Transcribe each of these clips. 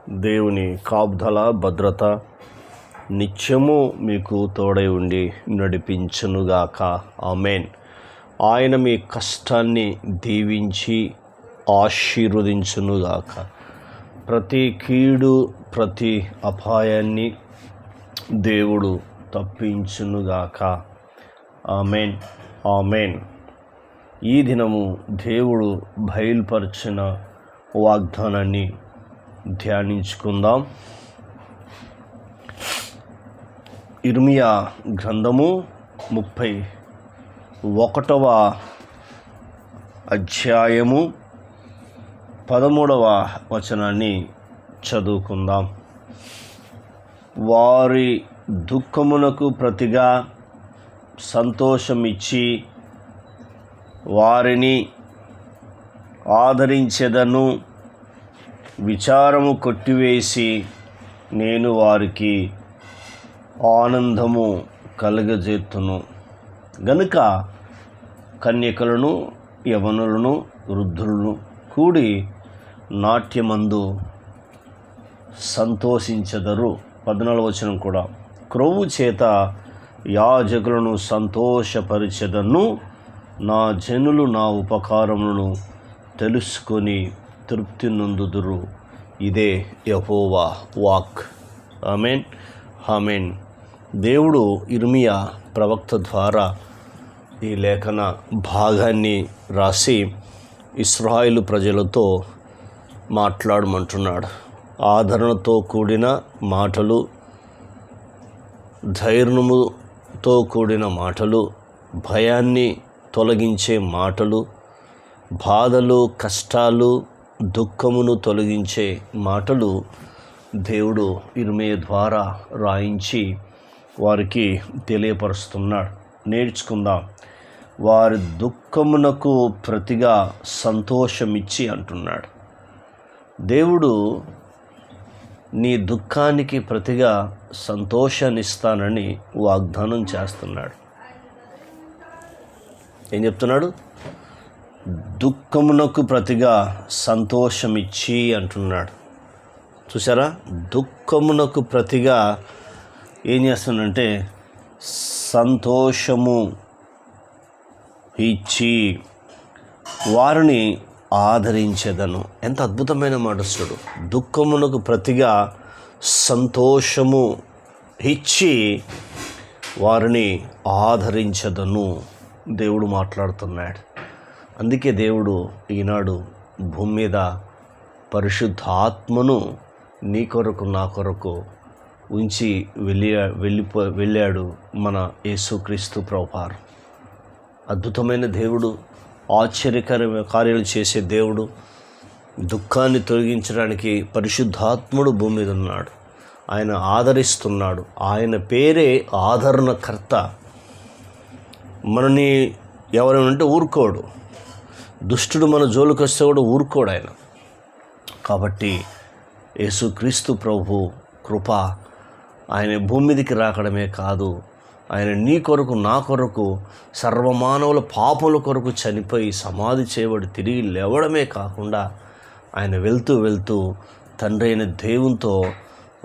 దేవుని కాపుదల భద్రత నిత్యము మీకు తోడై ఉండి నడిపించునుగాక. ఆమేన్. ఆయన మీ కష్టాన్ని దీవించి ఆశీర్వదించునుగాక. ప్రతి కీడు ప్రతి అపాయాన్ని దేవుడు తప్పించునుగాక. ఆమేన్. ఆమేన్. ఈ దినము దేవుడు బయలుపరిచిన వాగ్దానాన్ని ధ్యానించుకుందాం. ఇర్మియా గ్రంథము 31వ అధ్యాయము 13వ వచనాన్ని చదువుకుందాం. వారి దుఃఖమునకు ప్రతిగా సంతోషమిచ్చి వారిని ఆదరించెదను, విచారము కొట్టివేసి నేను వారికి ఆనందము కలుగజేతును. గనుక కన్యకలను యవనులను వృద్ధులను కూడి నాట్యమందు సంతోషించెదరు. 14వ వచనం కూడా, క్రొవ్వు చేత యాజకులను సంతోషపరిచెదను, నా జనులు నా ఉపకారములను తెలుసుకొని తృప్తి నొందుదురు. ఇదే యెహోవా వాక్. ఆమేన్. ఆమేన్. దేవుడు ఇర్మియా ప్రవక్త ద్వారా ఈ లేఖన భాగాన్ని రాసి ఇశ్రాయేలు ప్రజలతో మాట్లాడమంటున్నాడు. ఆదరణతో కూడిన మాటలు, ధైర్యముతో కూడిన మాటలు, భయాన్ని తొలగించే మాటలు, బాధలు కష్టాలు దుఃఖమును తొలగించే మాటలు దేవుడు ఇర్మియా ద్వారా రాయించి వారికి తెలియపరుస్తున్నాడు. నేర్చుకుందాం. వారి దుఃఖమునకు ప్రతిగా సంతోషమిచ్చి అంటున్నాడు. దేవుడు నీ దుఃఖానికి ప్రతిగా సంతోషాన్ని ఇస్తానని వాగ్దానం చేస్తున్నాడు. ఏం చెప్తున్నాడు? దుఃఖమునకు ప్రతిగా సంతోషమిచ్చి అంటున్నాడు. చూసారా? దుఃఖమునకు ప్రతిగా ఏం చేస్తున్నాడంటే సంతోషము ఇచ్చి వారిని ఆదరించేదను. ఎంత అద్భుతమైన మాట చూడు. దుఃఖమునకు ప్రతిగా సంతోషము ఇచ్చి వారిని ఆదరించదను. దేవుడు మాట్లాడుతున్నాడు. అందుకే దేవుడు ఈనాడు భూమి మీద పరిశుద్ధాత్మను నీ కొరకు నా కొరకు ఉంచి వెళ్ళాడు మన యేసుక్రీస్తు ప్రభువారు. అద్భుతమైన దేవుడు, ఆశ్చర్యకరమైన కార్యాలు చేసే దేవుడు. దుఃఖాన్ని తొలగించడానికి పరిశుద్ధాత్ముడు భూమి మీద ఉన్నాడు. ఆయన ఆదరిస్తున్నాడు. ఆయన పేరే ఆదరణకర్త. మనని ఎవరైనా ఊరుకోడు. దుష్టుడు మన జోలికి వస్తే కూడా ఊరుకోడు ఆయన. కాబట్టి యేసుక్రీస్తు ప్రభు కృప ఆయన భూమి మీదకి రాకడమే కాదు, ఆయన నీ కొరకు నా కొరకు సర్వమానవుల పాపముల కొరకు చనిపోయి సమాధి చేయబడి తిరిగి లేవడమే కాకుండా ఆయన వెళ్తూ తండ్రి అయిన దేవునితో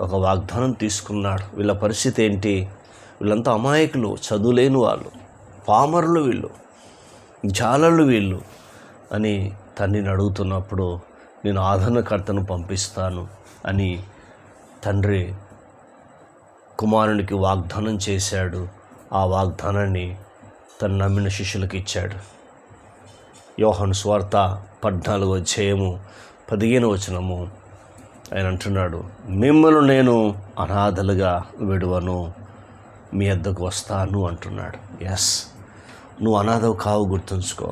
ఒక వాగ్దానం తీసుకున్నాడు. వీళ్ళ పరిస్థితి ఏంటి? వీళ్ళంతా అమాయకులు, చదువులేని వాళ్ళు, పామరులు, వీళ్ళు జాలర్లు వీళ్ళు అని తండ్రిని అడుగుతున్నప్పుడు నేను ఆదరణకర్తను పంపిస్తాను అని తండ్రి కుమారునికి వాగ్దానం చేశాడు. ఆ వాగ్దానాన్ని తను నమ్మిన శిష్యులకు ఇచ్చాడు. యోహాను సువార్త 14వ అధ్యాయము 15వ వచనము ఆయన అంటున్నాడు, మిమ్మల్ని నేను అనాథలుగా విడువను, మీ వద్దకు వస్తాను అంటున్నాడు. ఎస్, నువ్వు అనాథవు కావు. గుర్తుంచుకో.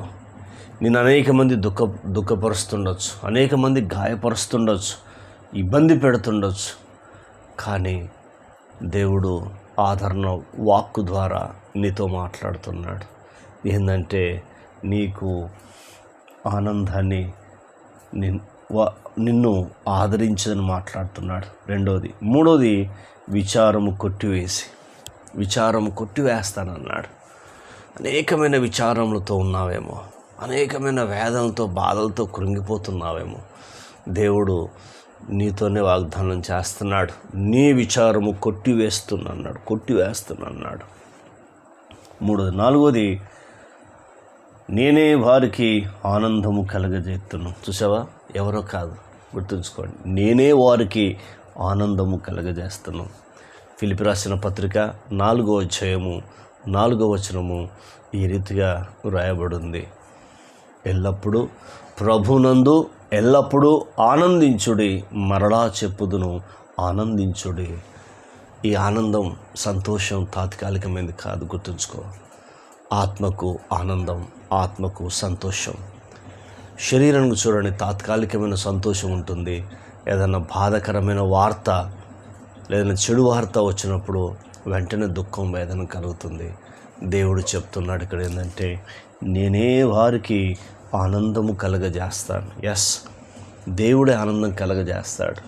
నేను అనేక మంది దుఃఖపరుస్తుండొచ్చు, అనేక మంది గాయపరుస్తుండొచ్చు, ఇబ్బంది పెడుతుండొచ్చు. కానీ దేవుడు ఆదరణ వాక్కు ద్వారా నీతో మాట్లాడుతున్నాడు. ఏంటంటే నీకు ఆనందాన్ని నిన్ను ఆదరించదని మాట్లాడుతున్నాడు. మూడోది విచారము కొట్టివేస్తానన్నాడు. అనేకమైన విచారములతో ఉన్నావేమో, అనేకమైన వేదనలతో బాధలతో కృంగిపోతున్నావేమో. దేవుడు నీతోనే వాగ్దానం చేస్తున్నాడు. నీ విచారము కొట్టివేస్తున్నాడు. నాలుగోది, నేనే వారికి ఆనందము కలగజేస్తున్నాను. చూసావా, ఎవరో కాదు, గుర్తుంచుకోండి, నేనే వారికి ఆనందము కలగజేస్తున్నాను. ఫిలిప్పీ రాసిన పత్రిక 4వ అధ్యాయము 4వ వచనము ఈ రీతిగా వ్రాయబడింది. ఎల్లప్పుడూ ప్రభునందు ఎల్లప్పుడూ ఆనందించుడి, మరలా చెప్పుదును ఆనందించుడి. ఈ ఆనందం, సంతోషం తాత్కాలికమైనది కాదు, గుర్తుంచుకో. ఆత్మకు ఆనందం, ఆత్మకు సంతోషం. శరీరానికి చూడండి, తాత్కాలికమైన సంతోషం ఉంటుంది. ఏదైనా బాధాకరమైన వార్త, లేదన్నా చెడు వార్త వచ్చినప్పుడు వెంటనే దుఃఖం, వేదన కలుగుతుంది. దేవుడు చెప్తున్నాడు ఇక్కడ ఏంటంటే, నేనే వారికి ఆనందము కలగజేస్తాను. ఎస్, దేవుడే ఆనందం కలగజేస్తాడు.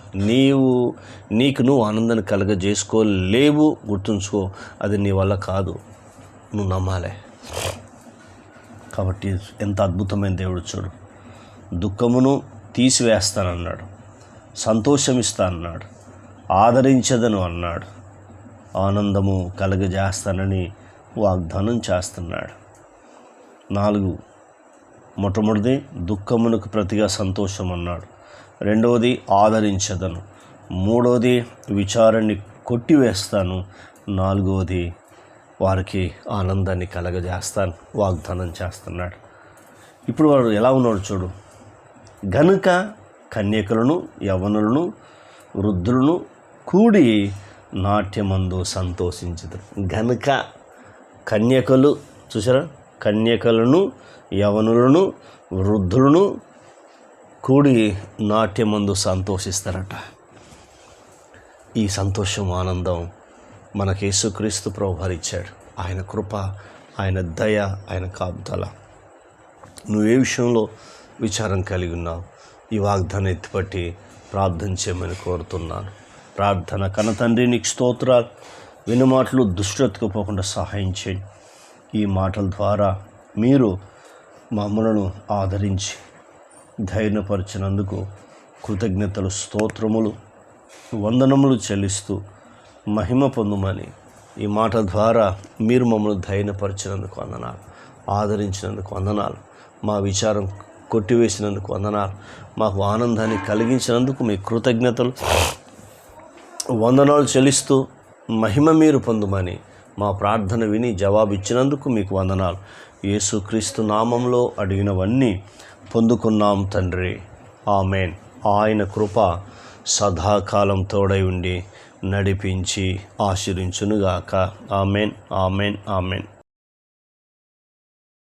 నీకు నువ్వు ఆనందాన్ని కలగజేసుకోలేవు, గుర్తుంచుకో. అది నీ వల్ల కాదు, నువ్వు నమ్మాలే. కాబట్టి ఎంత అద్భుతమైన దేవుడు చూడు. దుఃఖమును తీసివేస్తానన్నాడు, సంతోషం ఇస్తానన్నాడు, ఆదరించదను అన్నాడు, ఆనందము కలగజేస్తానని వాగ్దానం చేస్తున్నాడు. 4, మొట్టమొదటిది దుఃఖమునకు ప్రతిగా సంతోషం అన్నాడు. 2వది ఆదరించదను. 3వది విచారాన్ని కొట్టివేస్తాను. 4వది వారికి ఆనందాన్ని కలగజేస్తాను వాగ్దానం చేస్తున్నాడు. ఇప్పుడు వాడు ఎలా ఉన్నాడు చూడు. గనుక కన్యకలను, యవ్వనులను, వృద్ధులను కూడి నాట్యమందు సంతోషించుదురు. గనుక కన్యకలు, చూసారా, కన్యకలను, యవనులను, వృద్ధులను కూడి నాట్యమందు సంతోషిస్తారట. ఈ సంతోషం, ఆనందం మనకు యేసుక్రీస్తు ప్రభువారు ఇచ్చాడు. ఆయన కృప, ఆయన దయ, ఆయన కాపుదల. నువ్వే విషయంలో విచారం కలిగి ఉన్నావు, ఈ వాగ్దానం ఎత్తిపట్టి ప్రార్థన చేయమని కోరుతున్నాను. ప్రార్థన. కన్నతండ్రి, నీకు స్తోత్రాలు. వినుమాటలు దుష్టతకు పోకుండా సహాయం చేయండి. ఈ మాటల ద్వారా మీరు మమ్మలను ఆదరించి ధైర్యపరిచినందుకు కృతజ్ఞతలు, స్తోత్రములు, వందనములు చెల్లిస్తూ మహిమ పొందుమని, ఈ మాట ద్వారా మీరు మమ్మల్ని ధైర్యపరిచినందుకు వందనాలు, ఆదరించినందుకు వందనాలు, మా విచారం కొట్టివేసినందుకు వందనాలు, మాకు ఆనందాన్ని కలిగించినందుకు మీ కృతజ్ఞతలు, వందనాలు చెల్లిస్తూ మహిమ మీరు పొందుమని, మా ప్రార్థన విని జవాబిచ్చినందుకు మీకు వందనాలు. యేసుక్రీస్తు నామంలో అడిగినవన్నీ పొందుకున్నాం తండ్రి. ఆమెన్. ఆయన కృప సదాకాలం తోడై ఉండి నడిపించి ఆశీర్వించునుగాక. Amen, amen, amen.